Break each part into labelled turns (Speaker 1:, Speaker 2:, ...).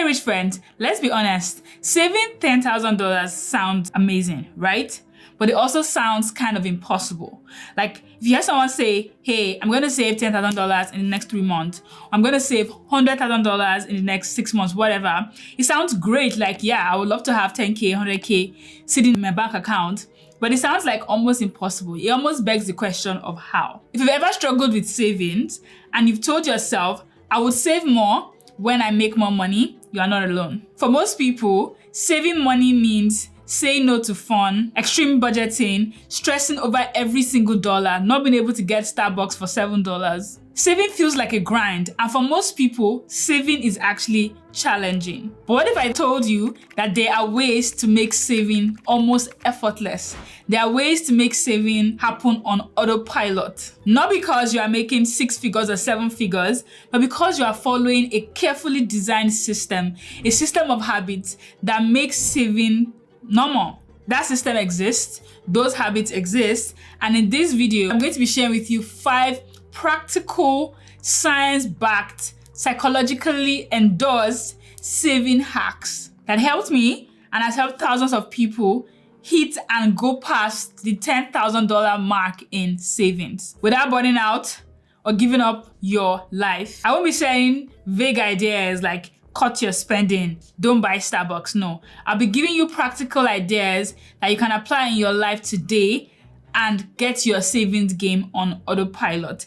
Speaker 1: Hey rich friend, let's be honest, saving $10,000 sounds amazing, right? But it also sounds kind of impossible. Like if you hear someone say, hey, I'm going to save $10,000 in the next 3 months, or I'm going to save $100,000 in the next 6 months, whatever. It sounds great. Like, yeah, I would love to have 10K, 100K sitting in my bank account. But it sounds like almost impossible. It almost begs the question of how. If you've ever struggled with savings and you've told yourself, I will save more when I make more money, you are not alone. For most people, saving money means saying no to fun, extreme budgeting, stressing over every single dollar, not being able to get Starbucks for $7. Saving feels like a grind, and for most people, saving is actually challenging. But what if I told you that there are ways to make saving almost effortless? There are ways to make saving happen on autopilot. Not because you are making 6 figures or 7 figures, but because you are following a carefully designed system, a system of habits that makes saving normal. That system exists, those habits exist, and in this video, I'm going to be sharing with you 5 practical, science-backed, psychologically endorsed saving hacks that helped me and has helped thousands of people hit and go past the $10,000 mark in savings without burning out or giving up your life. I won't be sharing vague ideas like cut your spending, don't buy Starbucks. No, I'll be giving you practical ideas that you can apply in your life today and get your savings game on autopilot.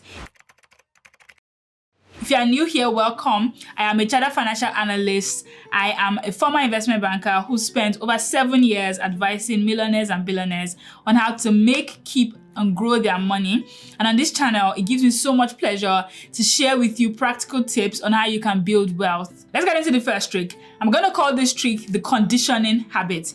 Speaker 1: If you are new here, welcome. I am a chartered financial analyst. I am a former investment banker who spent over 7 years advising millionaires and billionaires on how to make, keep, and grow their money. And on this channel, it gives me so much pleasure to share with you practical tips on how you can build wealth. Let's get into the first trick. I'm gonna call this trick the conditioning habit.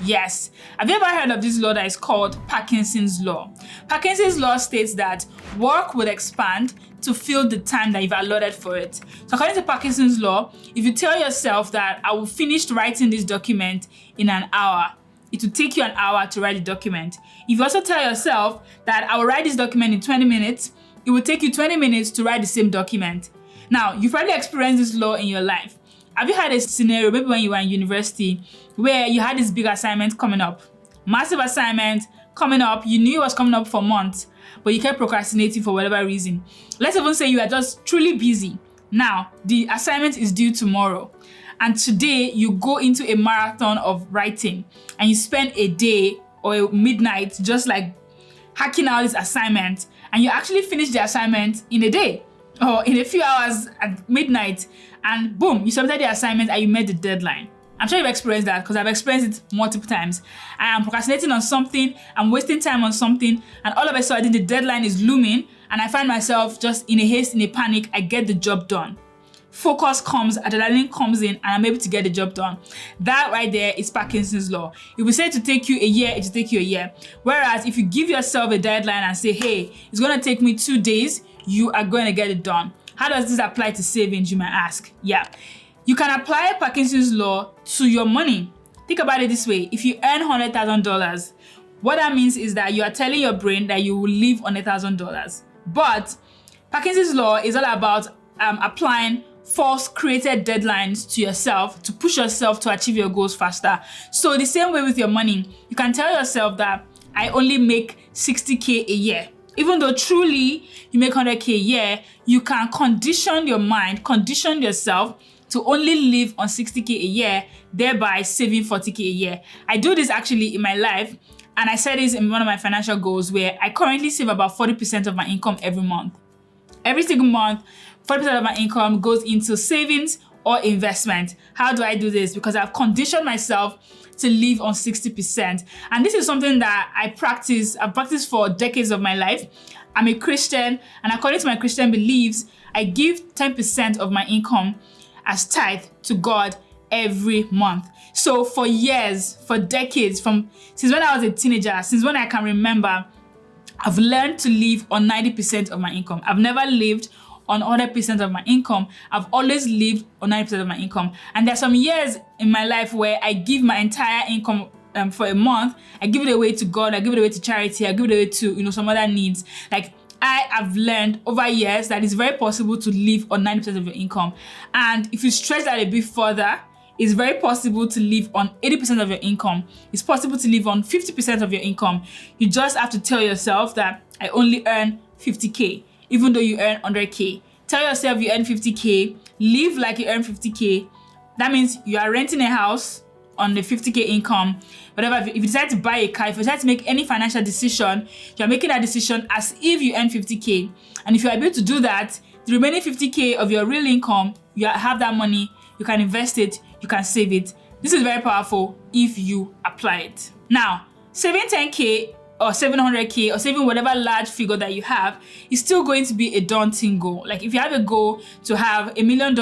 Speaker 1: Yes, have you ever heard of this law that is called Parkinson's law? Parkinson's law states that work will expand to fill the time that you've allotted for it. So according to Parkinson's law, if you tell yourself that I will finish writing this document in an hour, it will take you an hour to write the document. If you also tell yourself that I will write this document in 20 minutes, it will take you 20 minutes to write the same document. Now, you've probably experienced this law in your life. Have you had a scenario, maybe when you were in university, where you had this big assignment coming up, massive assignment coming up, you knew it was coming up for months, but you kept procrastinating for whatever reason. Let's even say you are just truly busy. Now, the assignment is due tomorrow, and today you go into a marathon of writing, and you spend a day or a midnight just like hacking out this assignment, and you actually finish the assignment in a day or in a few hours at midnight, and boom, you submitted the assignment and you met the deadline. I'm sure you've experienced that because I've experienced it multiple times. I am procrastinating on something, I'm wasting time on something, and all of a sudden the deadline is looming, and I find myself just in a haste, in a panic, I get the job done. Focus comes, adrenaline comes in, and I'm able to get the job done. That right there is Parkinson's law. If we say to take you a year, it will take you a year. Whereas if you give yourself a deadline and say, hey, it's gonna take me 2 days, you are going to get it done. How does this apply to savings, you might ask? Yeah, you can apply Parkinson's law to your money. Think about it this way. If you earn $100,000, what that means is that you are telling your brain that you will live on $1,000. But Parkinson's law is all about applying false created deadlines to yourself to push yourself to achieve your goals faster. So the same way with your money, you can tell yourself that I only make 60K a year. Even though truly you make 100K a year, you can condition your mind, condition yourself to only live on 60K a year, thereby saving 40K a year. I do this actually in my life, and I said this in one of my financial goals where I currently save about 40% of my income every month. Every single month, 40% of my income goes into savings or investment. How do I do this? Because I've conditioned myself to live on 60%. And this is something that I've practiced for decades of my life. I'm a Christian, and according to my Christian beliefs, I give 10% of my income as tithe to God every month. So for years, for decades, since when I was a teenager, since when I can remember, I've learned to live on 90% of my income. I've never lived on 100% of my income. I've always lived on 90% of my income. And there's some years in my life where I give my entire income for a month. I give it away to God. I give it away to charity. I give it away to some other needs. Like I have learned over years that it's very possible to live on 90% of your income. And if you stretch that a bit further, it's very possible to live on 80% of your income. It's possible to live on 50% of your income. You just have to tell yourself that I only earn 50K, even though you earn 100K. Tell yourself you earn 50K, live like you earn 50K. That means you are renting a house on the 50K income. Whatever, if you decide to buy a car, if you decide to make any financial decision, you're making that decision as if you earn 50K. And if you're able to do that, the remaining 50K of your real income, you have that money, you can invest it, you can save it. This is very powerful if you apply it. Now, saving 10K or 700K or saving whatever large figure that you have is still going to be a daunting goal. Like if you have a goal to have $1 million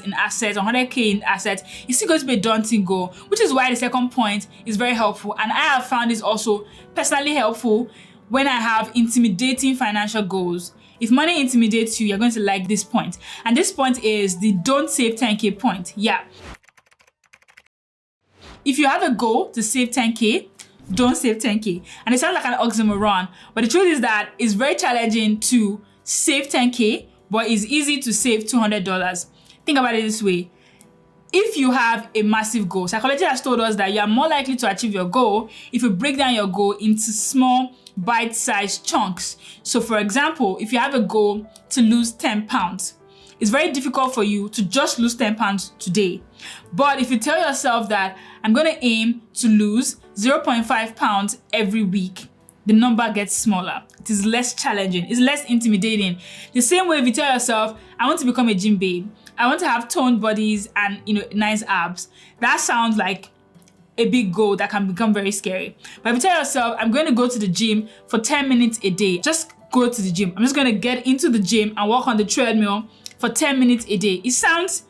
Speaker 1: in assets, 100K in assets, it's still going to be a daunting goal, which is why the second point is very helpful. And I have found this also personally helpful when I have intimidating financial goals. If money intimidates you, you're going to like this point. And this point is the don't save 10K point. Yeah. If you have a goal to save 10K, don't save 10K. And it sounds like an oxymoron, but the truth is that it's very challenging to save 10K, but it's easy to save $200. Think about it this way. If you have a massive goal, psychology has told us that you are more likely to achieve your goal if you break down your goal into small, bite-sized chunks. So for example, if you have a goal to lose 10 pounds, it's very difficult for you to just lose 10 pounds today. But if you tell yourself that I'm going to aim to lose 0.5 pounds every week, the number gets smaller. It is less challenging. It's less intimidating. The same way if you tell yourself, I want to become a gym babe. I want to have toned bodies and nice abs. That sounds like a big goal that can become very scary. But if you tell yourself, I'm going to go to the gym for 10 minutes a day, just go to the gym. I'm just going to get into the gym and walk on the treadmill for 10 minutes a day. It sounds,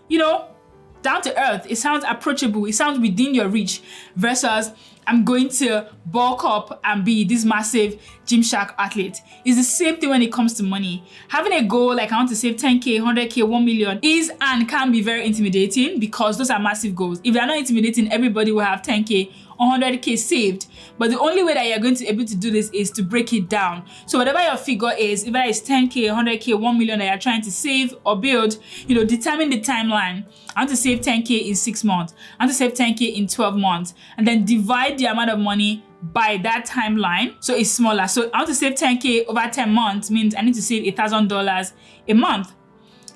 Speaker 1: down to earth. It sounds approachable. It sounds within your reach versus I'm going to bulk up and be this massive Gymshark athlete. It's the same thing when it comes to money. Having a goal like I want to save 10K, 100K, 1 million is and can be very intimidating because those are massive goals. If they're not intimidating, everybody will have 10K, 100K saved. But the only way that you're going to be able to do this is to break it down. So whatever your figure is, if that is 10K, 100K, 1 million that you're trying to save or build, determine the timeline. I want to save 10K in 6 months. I want to save 10K in 12 months. And then divide the amount of money by that timeline so it's smaller. So I want to save 10K over 10 months means I need to save $1,000 a month.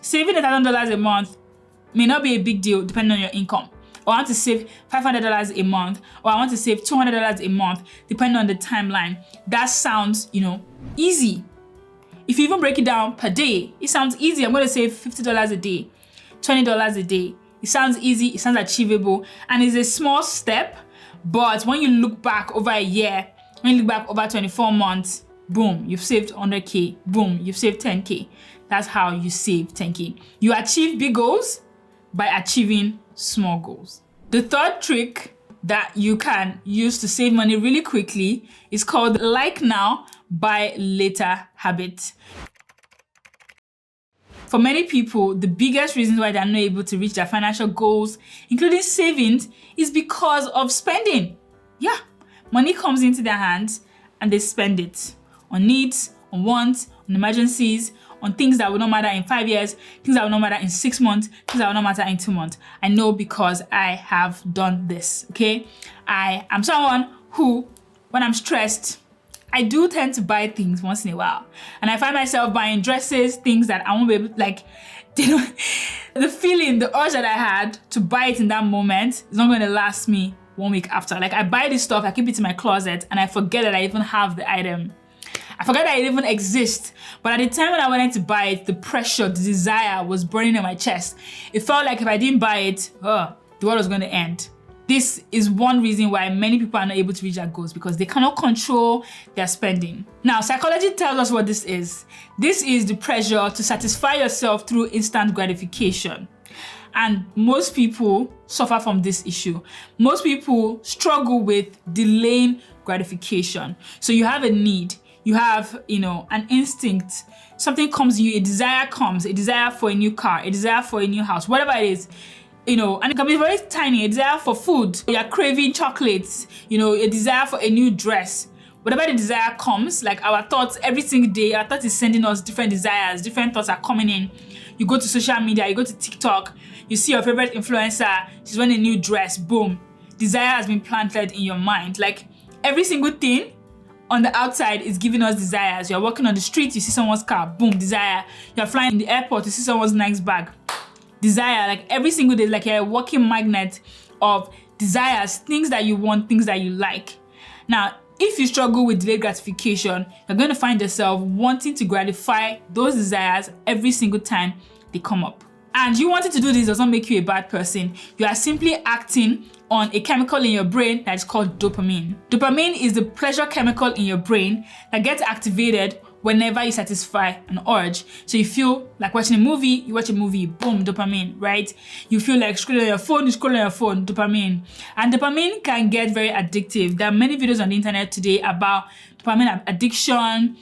Speaker 1: Saving $1,000 a month may not be a big deal depending on your income. Or I want to save $500 a month, or I want to save $200 a month, depending on the timeline. That sounds, easy. If you even break it down per day, it sounds easy. I'm going to save $50 a day, $20 a day. It sounds easy, it sounds achievable, and it's a small step. But when you look back over a year, when you look back over 24 months, boom, you've saved 100K. Boom, you've saved 10K. That's how you save 10K. You achieve big goals by achieving small goals. The third trick that you can use to save money really quickly is called like now, buy later habit. For many people, the biggest reason why they're not able to reach their financial goals, including savings, is because of spending. Yeah, money comes into their hands and they spend it on needs, on wants, on emergencies, on things that will not matter in 5 years, things that will not matter in 6 months, things that will not matter in 2 months. I know because I have done this, okay? I am someone who, when I'm stressed, I do tend to buy things once in a while. And I find myself buying dresses, things that I won't be able to, the feeling, the urge that I had to buy it in that moment is not going to last me 1 week after. I buy this stuff, I keep it in my closet, and I forget that I even have the item. I forgot that it even exists. But at the time when I wanted to buy it, the pressure, the desire was burning in my chest. It felt like if I didn't buy it, the world was going to end. This is one reason why many people are not able to reach their goals, because they cannot control their spending. Now, psychology tells us what this is. This is the pressure to satisfy yourself through instant gratification. And most people suffer from this issue. Most people struggle with delaying gratification. So you have a need. You have, an instinct. Something comes to you, a desire comes, a desire for a new car, a desire for a new house, whatever it is, and it can be very tiny, a desire for food. You're craving chocolates, a desire for a new dress. whatever the desire comes, like our thoughts every single day, our thought is sending us different desires, different thoughts are coming in. You go to social media, you go to TikTok, you see your favorite influencer, she's wearing a new dress, boom. Desire has been planted in your mind. Like every single thing on the outside is giving us desires. You're walking on the street, you see someone's car, boom, desire. You're flying in the airport, you see someone's nice bag, desire. Like every single day, like you're a walking magnet of desires, things that you want, things that you like. Now, if you struggle with delayed gratification, you're going to find yourself wanting to gratify those desires every single time they come up. And you wanting to do this does not make you a bad person. You are simply acting on a chemical in your brain that is called dopamine. Dopamine is the pleasure chemical in your brain that gets activated whenever you satisfy an urge. So you feel like watching a movie, you watch a movie, boom, dopamine, right? You feel like scrolling on your phone, you scroll on your phone, dopamine. And dopamine can get very addictive. There are many videos on the internet today about dopamine addiction,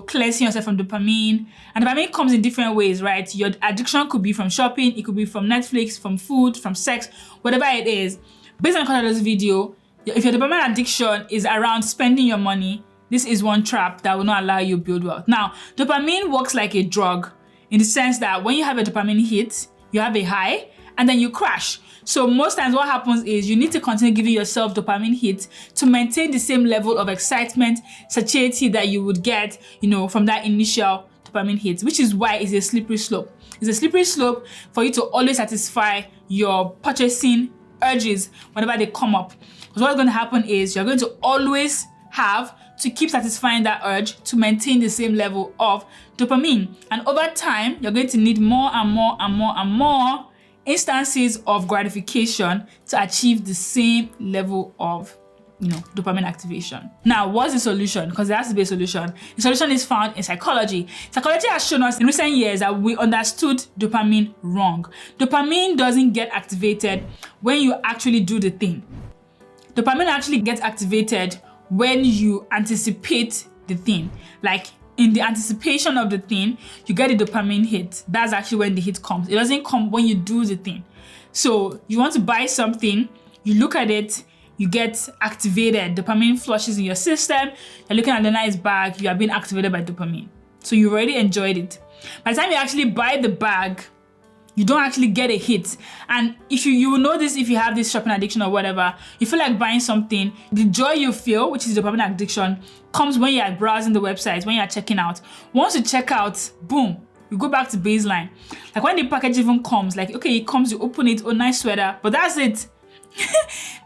Speaker 1: cleansing yourself from dopamine. And dopamine comes in different ways, right? Your addiction could be from shopping, it could be from Netflix, from food, from sex, whatever it is. Based on Conrad's video, if your dopamine addiction is around spending your money, this is one trap that will not allow you to build wealth. Now, dopamine works like a drug in the sense that when you have a dopamine hit, you have a high and then you crash. So most times what happens is you need to continue giving yourself dopamine hits to maintain the same level of excitement, satiety that you would get, from that initial dopamine hit, which is why it's a slippery slope. It's a slippery slope for you to always satisfy your purchasing urges whenever they come up. Because what's going to happen is you're going to always have to keep satisfying that urge to maintain the same level of dopamine. And over time, you're going to need more and more and more and more instances of gratification to achieve the same level of dopamine activation. Now, what's the solution? Because there has to be a solution. The solution is found in psychology. Psychology has shown us in recent years that we understood dopamine wrong. Dopamine doesn't get activated when you actually do the thing. Dopamine actually gets activated when you anticipate the thing. Like in the anticipation of the thing, you get a dopamine hit. That's actually when the hit comes. It doesn't come when you do the thing. So you want to buy something, you look at it, you get activated. Dopamine flushes in your system. You're looking at the nice bag, you are being activated by dopamine. So you've already enjoyed it. By the time you actually buy the bag, you don't actually get a hit. And if you will know this if you have this shopping addiction or whatever, you feel like buying something, the joy you feel, which is dopamine addiction, comes when you're browsing the website, when you're checking out. Once you check out, boom, you go back to baseline. Like when the package even comes, like, okay, it comes, you open it, oh, nice sweater, but that's it.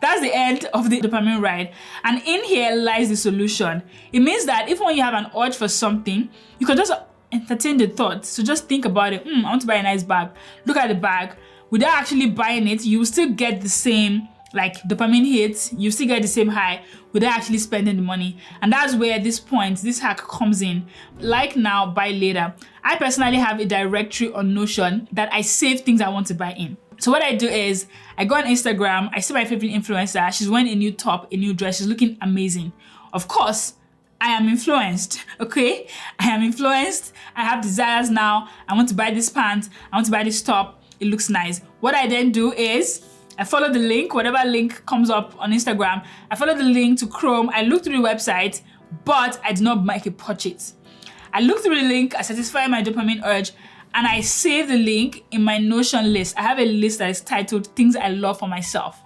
Speaker 1: That's the end of the dopamine ride. And in here lies the solution. It means that if when you have an urge for something, you can just entertain the thought. So just think about it. I want to buy a nice bag. Look at the bag. Without actually buying it, you will still get the same dopamine hits. You still get the same high without actually spending the money. And that's where this hack comes in. Like now, buy later. I personally have a directory on Notion that I save things I want to buy in. So what I do is I go on Instagram, I see my favorite influencer. She's wearing a new top, a new dress. She's looking amazing. Of course, I am influenced, okay? I am influenced. I have desires now. I want to buy this pants. I want to buy this top. It looks nice. What I then do is I follow the link, whatever link comes up on Instagram. I follow the link to Chrome. I look through the website, but I do not make a purchase. I look through the link, I satisfy my dopamine urge, and I save the link in my Notion list. I have a list that is titled Things I Love for Myself.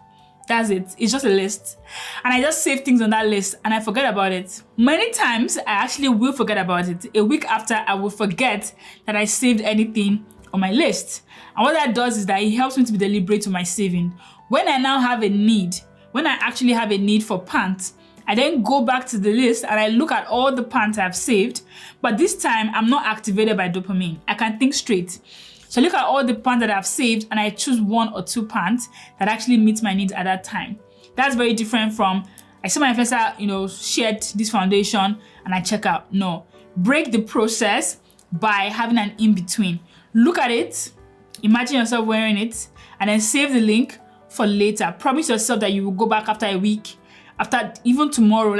Speaker 1: That's it. It's just a list. And I just save things on that list and I forget about it. Many times, I actually will forget about it. A week after, I will forget that I saved anything on my list. And what that does is that it helps me to be deliberate with my saving. When I now have a need, when I actually have a need for pants, I then go back to the list and I look at all the pants I've saved. But this time, I'm not activated by dopamine. I can think straight. So I look at all the pants that I've saved and I choose 1 or 2 pants that actually meet my needs at that time. That's very different from, I see my influencer, shared this foundation and I check out. No. Break the process by having an in-between. Look at it, imagine yourself wearing it, and then save the link for later. Promise yourself that you will go back after a week, after even tomorrow,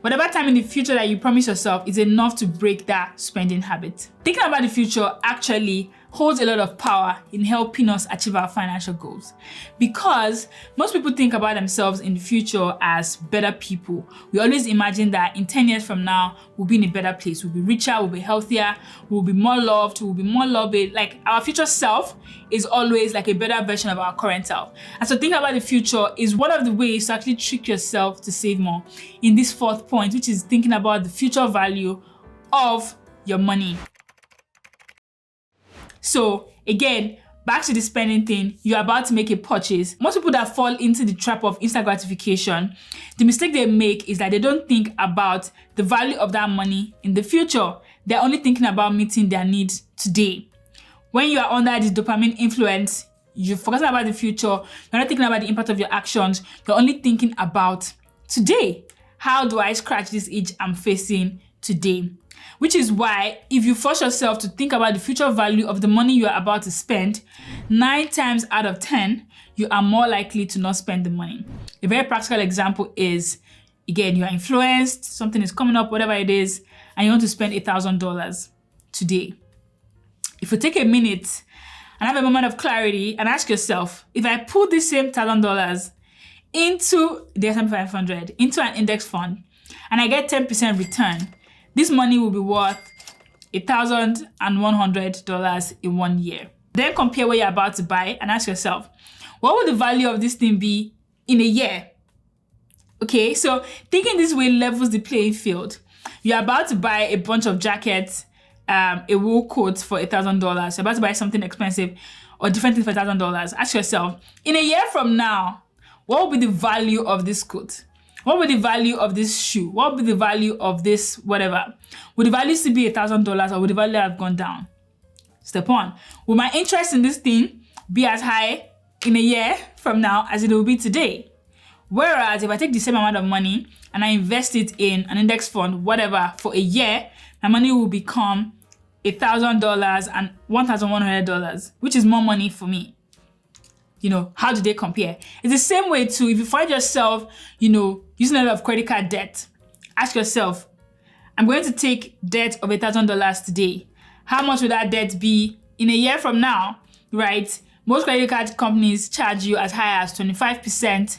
Speaker 1: whatever time in the future that you promise yourself is enough to break that spending habit. Thinking about the future actually holds a lot of power in helping us achieve our financial goals. Because most people think about themselves in the future as better people. We always imagine that in 10 years from now, we'll be in a better place. We'll be richer, we'll be healthier, we'll be more loved, we'll be more loved. Like our future self is always like a better version of our current self. And so think about the future is one of the ways to actually trick yourself to save more in this fourth point, which is thinking about the future value of your money. So again, back to the spending thing, you're about to make a purchase. Most people that fall into the trap of instant gratification, the mistake they make is that they don't think about the value of that money in the future. They're only thinking about meeting their needs today. When you are under the dopamine influence, you're forgetting about the future, you're not thinking about the impact of your actions, you're only thinking about today. How do I scratch this itch I'm facing today? Which is why if you force yourself to think about the future value of the money you are about to spend, 9 times out of 10, you are more likely to not spend the money. A very practical example is, again, you are influenced, something is coming up, whatever it is, and you want to spend $1,000 today. If you take a minute and have a moment of clarity and ask yourself, if I put this same $1,000 into the S&P 500, into an index fund, and I get 10% return, this money will be worth $1,100 in 1 year. Then compare what you're about to buy and ask yourself, what would the value of this thing be in a year? Okay, so thinking this way levels the playing field. You're about to buy a bunch of jackets, a wool coat for $1,000. You're about to buy something expensive or different thing for $1,000. Ask yourself, in a year from now, what will be the value of this coat? What would the value of this shoe? What would be the value of this whatever? Would the value still be $1,000 or would the value have gone down? Step 1. Will my interest in this thing be as high in a year from now as it will be today? Whereas if I take the same amount of money and I invest it in an index fund, whatever, for a year, my money will become $1,000 and $1,100, which is more money for me. How do they compare? It's the same way too. If you find yourself, using a lot of credit card debt, ask yourself, I'm going to take debt of $1,000 today. How much would that debt be in a year from now, right? Most credit card companies charge you as high as 25%,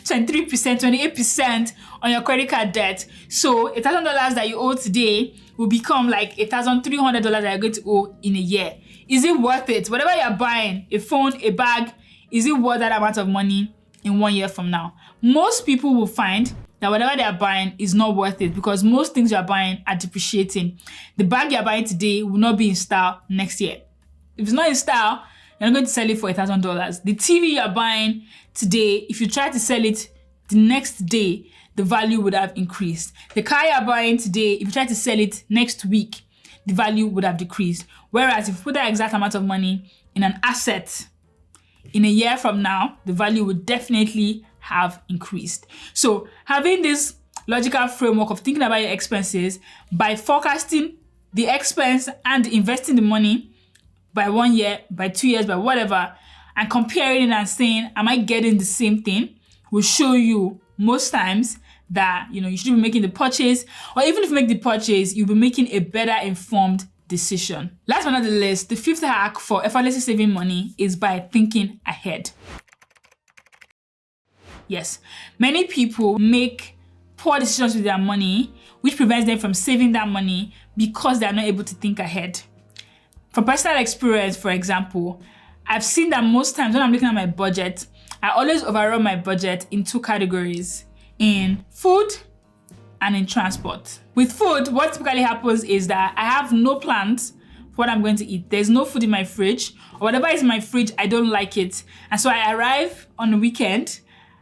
Speaker 1: 23%, 28% on your credit card debt. So $1,000 that you owe today will become like $1,300 that you're going to owe in a year. Is it worth it? Whatever you're buying, a phone, a bag, is it worth that amount of money in 1 year from now? Most people will find that whatever they're buying is not worth it because most things you're buying are depreciating. The bag you're buying today will not be in style next year. If it's not in style, you're not going to sell it for $1,000. The TV you're buying today, if you try to sell it the next day, the value would have increased. The car you're buying today, if you try to sell it next week, the value would have decreased. Whereas if you put that exact amount of money in an asset, in a year from now, the value would definitely have increased. So having this logical framework of thinking about your expenses by forecasting the expense and investing the money by 1 year, by 2 years, by whatever, and comparing it and saying, am I getting the same thing, will show you most times that you should be making the purchase, or even if you make the purchase, you'll be making a better informed decision. Last but not the least, the fifth hack for effortlessly saving money is by thinking ahead. Yes, many people make poor decisions with their money, which prevents them from saving that money because they are not able to think ahead. From personal experience, for example, I've seen that most times when I'm looking at my budget, I always overrun my budget in 2 categories, in food and in transport. With food, what typically happens is that I have no plans for what I'm going to eat. There's no food in my fridge, or whatever is in my fridge, I don't like it. And so I arrive on the weekend,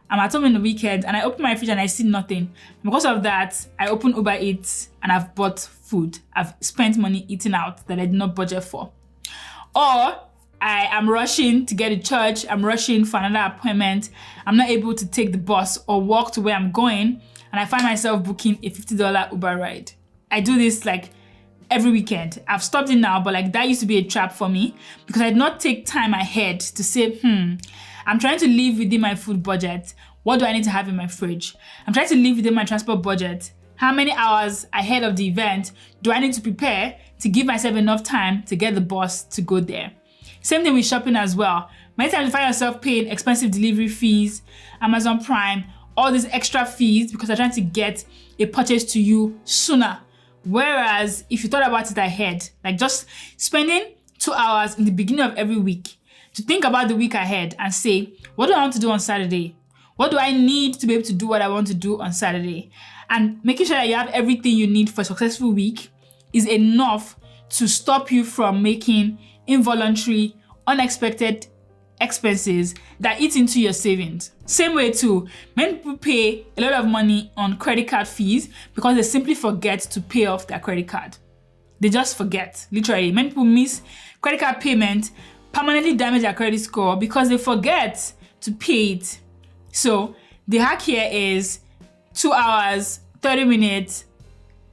Speaker 1: I'm at home in the weekend, and I open my fridge and I see nothing. Because of that, I open Uber Eats and I've bought food. I've spent money eating out that I did not budget for. Or I am rushing to get to church, I'm rushing for another appointment, I'm not able to take the bus or walk to where I'm going, and I find myself booking a $50 Uber ride. I do this like every weekend. I've stopped it now, but like that used to be a trap for me because I did not take time ahead to say, I'm trying to live within my food budget. What do I need to have in my fridge? I'm trying to live within my transport budget. How many hours ahead of the event do I need to prepare to give myself enough time to get the bus to go there? Same thing with shopping as well. Many times you find yourself paying expensive delivery fees, Amazon Prime, all these extra fees because they're trying to get a purchase to you sooner. Whereas if you thought about it ahead, like just spending 2 hours in the beginning of every week to think about the week ahead and say, what do I want to do on Saturday? What do I need to be able to do what I want to do on Saturday? And making sure that you have everything you need for a successful week is enough to stop you from making involuntary, unexpected expenses that eat into your savings. Same way too, many people pay a lot of money on credit card fees because they simply forget to pay off their credit card. They just forget, literally. Many people miss credit card payment, permanently damage their credit score because they forget to pay it. So the hack here is 2 hours, 30 minutes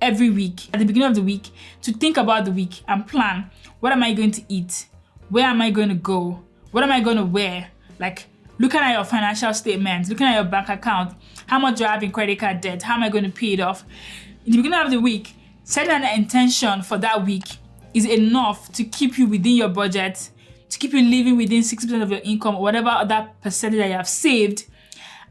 Speaker 1: every week at the beginning of the week to think about the week and plan. What am I going to eat? Where am I going to go? What am I going to wear? Like looking at your financial statements, looking at your bank account, how much do I have in credit card debt? How am I going to pay it off? In the beginning of the week, setting an intention for that week is enough to keep you within your budget, to keep you living within 60% of your income or whatever other percentage that you have saved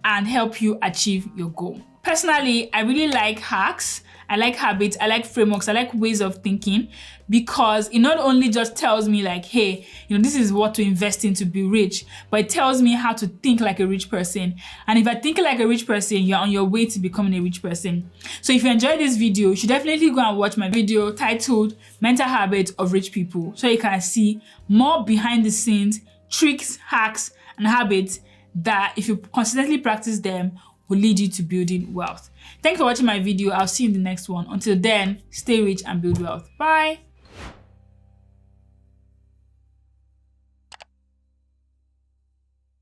Speaker 1: and help you achieve your goal. Personally, I really like hacks. I like habits, I like frameworks, I like ways of thinking because it not only just tells me like, hey, this is what to invest in to be rich, but it tells me how to think like a rich person. And if I think like a rich person, you're on your way to becoming a rich person. So if you enjoyed this video, you should definitely go and watch my video titled Mental Habits of Rich People so you can see more behind the scenes tricks, hacks, and habits that if you consistently practice them will lead you to building wealth. Thanks for watching my video. I'll see you in the next one. Until then, stay rich and build wealth. Bye.